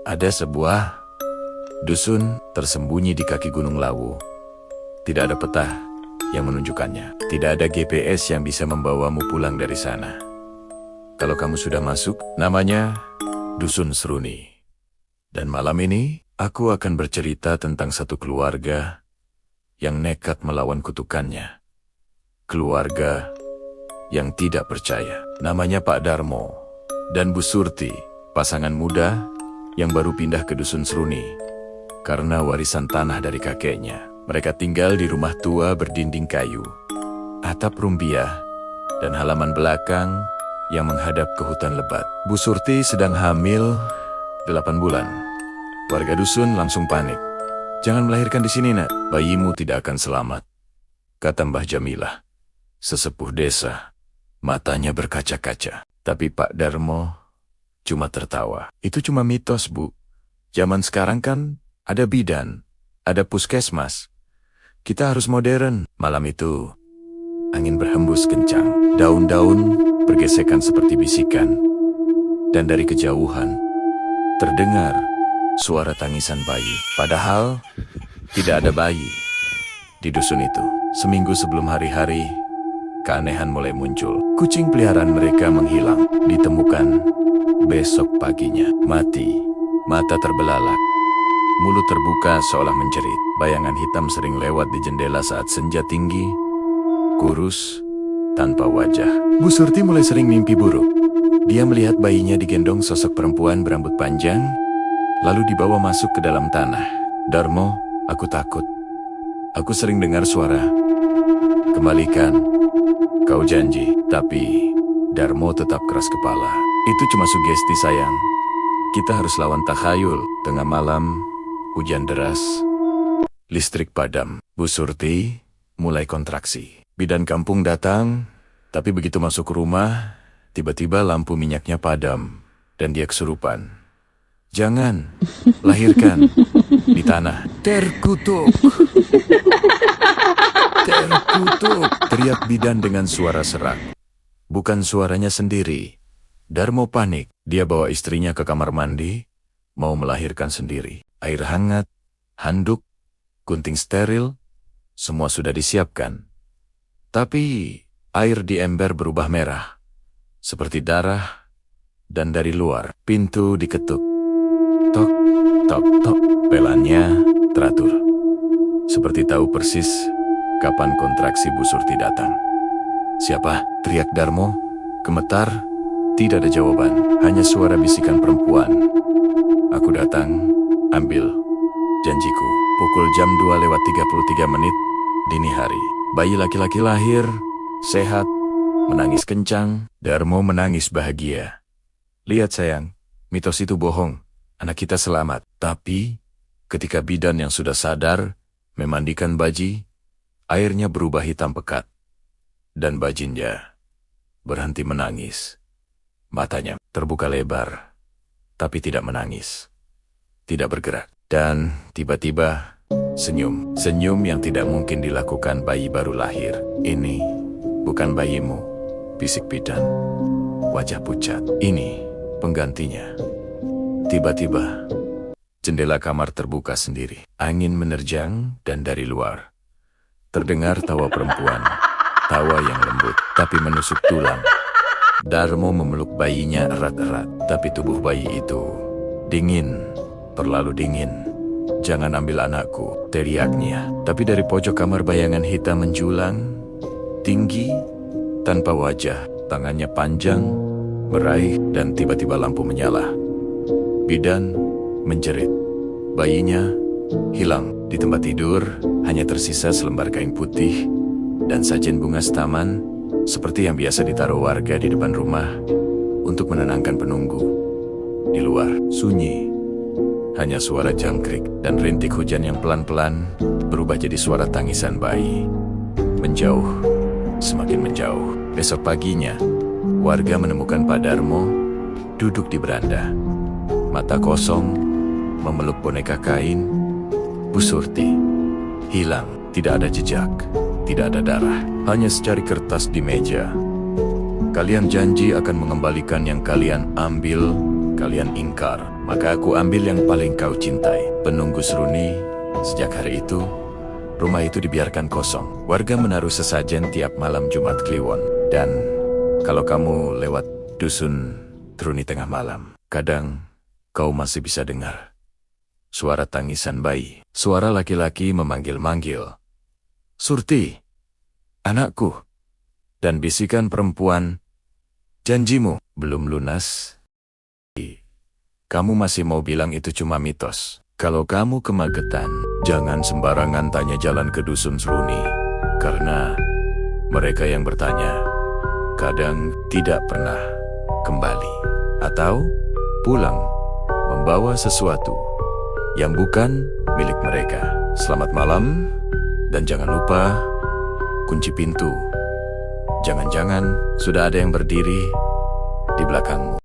Ada sebuah dusun tersembunyi di kaki Gunung Lawu. Tidak ada peta yang menunjukkannya. Tidak ada GPS yang bisa membawamu pulang dari sana. Kalau kamu sudah masuk, namanya Dusun Seruni. Dan malam ini, aku akan bercerita tentang satu keluarga yang nekat melawan kutukannya. Keluarga yang tidak percaya. Namanya Pak Darmo dan Bu Surti, pasangan muda yang baru pindah ke Dusun Seruni karena warisan tanah dari kakeknya. Mereka tinggal di rumah tua berdinding kayu, atap rumbia, dan halaman belakang yang menghadap ke hutan lebat. Bu Surti sedang hamil 8 bulan. Warga dusun langsung panik. "Jangan melahirkan di sini, Nak. Bayimu tidak akan selamat," kata Mbah Jamilah, sesepuh desa. Matanya berkaca-kaca. Tapi Pak Darmo cuma tertawa. "Itu cuma mitos, Bu. Zaman sekarang kan ada bidan, ada puskesmas. Kita harus modern." Malam itu, angin berhembus kencang. Daun-daun bergesekan seperti bisikan. Dan dari kejauhan, terdengar suara tangisan bayi. Padahal, tidak ada bayi di dusun itu. Seminggu sebelum hari-hari, keanehan mulai muncul. Kucing peliharaan mereka menghilang. Ditemukan besok paginya. Mati, mata terbelalak. Mulut terbuka seolah menjerit. Bayangan hitam sering lewat di jendela saat senja tinggi. Kurus, tanpa wajah. Bu Surti mulai sering mimpi buruk. Dia melihat bayinya digendong sosok perempuan berambut panjang, lalu dibawa masuk ke dalam tanah. "Darmo, aku takut. Aku sering dengar suara. Kembalikan. Kau janji." Tapi Darmo tetap keras kepala. "Itu cuma sugesti, sayang. Kita harus lawan takhayul." Tengah malam, hujan deras, listrik padam. Bu Surti mulai kontraksi. Bidan kampung datang, tapi begitu masuk rumah, tiba-tiba lampu minyaknya padam, dan dia kesurupan. "Jangan, lahirkan di tanah." "Terkutuk! Terkutuk!" teriak bidan dengan suara serak. Bukan suaranya sendiri. Darmo panik. Dia bawa istrinya ke kamar mandi, mau melahirkan sendiri. Air hangat, handuk, gunting steril, semua sudah disiapkan. Tapi air di ember berubah merah, seperti darah, dan dari luar, pintu diketuk. Tok, tok, tok. Pelannya teratur. Seperti tahu persis kapan kontraksi Bu Surti datang. "Siapa?" teriak Darmo. Gemetar, tidak ada jawaban, hanya suara bisikan perempuan. "Aku datang, ambil janjiku." Pukul jam 2:33 dini hari. Bayi laki-laki lahir, sehat, menangis kencang. Darmo menangis bahagia. "Lihat sayang, mitos itu bohong. Anak kita selamat." Tapi ketika bidan yang sudah sadar memandikan bayi, airnya berubah hitam pekat. Dan bajinya berhenti menangis. Matanya terbuka lebar, tapi tidak menangis. Tidak bergerak. Dan tiba-tiba senyum. Senyum yang tidak mungkin dilakukan bayi baru lahir. "Ini bukan bayimu," bisik bidan. Wajah pucat. "Ini penggantinya." Tiba-tiba, jendela kamar terbuka sendiri. Angin menerjang dan dari luar terdengar tawa perempuan. Tawa yang lembut, tapi menusuk tulang. Darmo memeluk bayinya erat-erat, tapi tubuh bayi itu dingin, terlalu dingin. "Jangan ambil anakku," teriaknya. Tapi dari pojok kamar bayangan hitam menjulang, tinggi, tanpa wajah, tangannya panjang, meraih, dan tiba-tiba lampu menyala. Bidan menjerit. Bayinya hilang. Di tempat tidur, hanya tersisa selembar kain putih dan sajen bunga setaman, seperti yang biasa ditaruh warga di depan rumah untuk menenangkan penunggu. Di luar, sunyi. Hanya suara jangkrik dan rintik hujan yang pelan-pelan berubah jadi suara tangisan bayi. Menjauh, semakin menjauh. Besok paginya, warga menemukan Pak Darmo duduk di beranda. Mata kosong, memeluk boneka kain. Bu Surti hilang, tidak ada jejak, tidak ada darah, hanya secari kertas di meja. "Kalian janji akan mengembalikan yang kalian ambil, kalian ingkar." Maka aku ambil yang paling kau cintai. Penunggu seruni, sejak hari itu, rumah itu dibiarkan kosong. Warga menaruh sesajen tiap malam Jumat Kliwon. Dan kalau kamu lewat dusun Truni tengah malam, kadang kau masih bisa dengar suara tangisan bayi. Suara laki-laki memanggil-manggil, "Surti, anakku." Dan bisikan perempuan, "Janjimu belum lunas. Kamu masih mau bilang itu cuma mitos? Kalau kamu kemagetan, jangan sembarangan tanya jalan ke dusun Seruni. Karena mereka yang bertanya kadang tidak pernah kembali. Atau pulang membawa sesuatu yang bukan milik mereka. Selamat malam, dan jangan lupa kunci pintu. Jangan-jangan sudah ada yang berdiri di belakangmu."